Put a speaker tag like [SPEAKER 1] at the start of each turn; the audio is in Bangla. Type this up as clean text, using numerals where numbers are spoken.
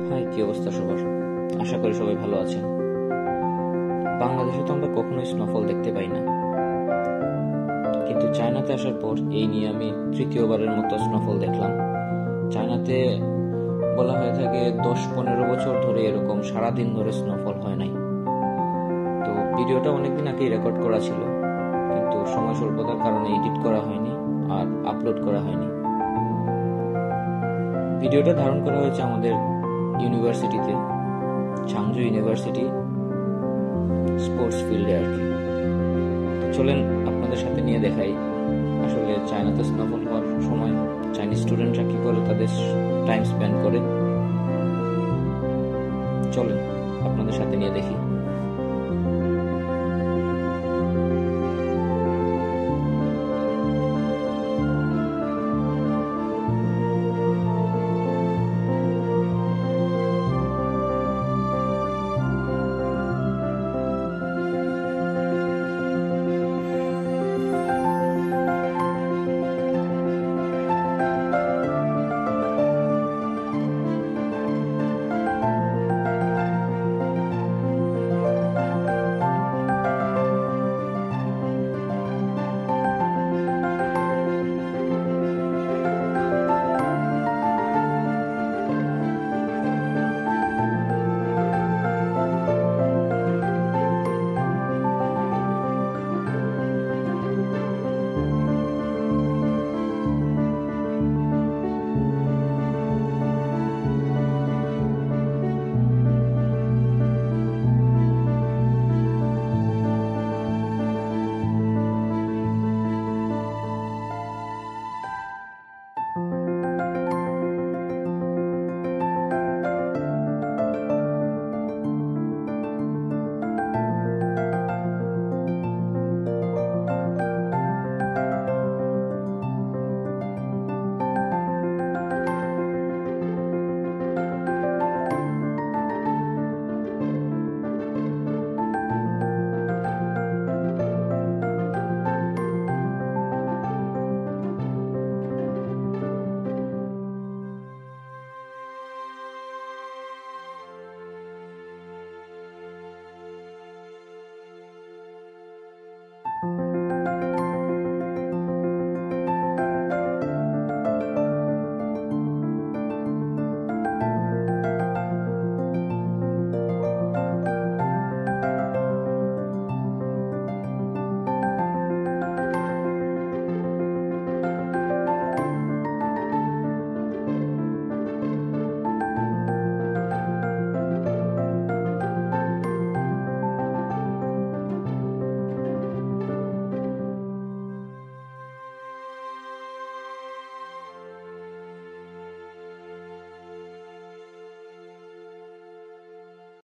[SPEAKER 1] হাই, কি অবস্থা সবার? আশা করি সবাই ভালো আছেন। বাংলাদেশে তো আমরা কখনোই স্নোফল দেখতে পাই না, কিন্তু চায়নাতে আসার পর এই নিয়ে আমি তৃতীয়বারের মতো স্নোফল দেখলাম। চায়নাতে বলা হয়ে থাকে 10-15 বছর ধরে এরকম সারাদিন ধরে স্নোফল হয় নাই। তো ভিডিওটা অনেকদিন আগেই রেকর্ড করা ছিল, কিন্তু সময় স্বল্পতার কারণে এডিট করা হয়নি আর আপলোড করা হয়নি। ভিডিওটা ধারণ করা হয়েছে আমাদের ইউনিভার্সিটিতে, চাংজু ইউনিভার্সিটি স্পোর্টস ফিল্ডে আর কি। চলেন আপনাদের সাথে নিয়ে দেখাই আসলে চায়নাতে স্নোফল হওয়ার সময় চাইনিজ স্টুডেন্টরা কি করে তাদের টাইম স্পেন্ড করে। চলেন আপনাদের সাথে নিয়ে দেখি।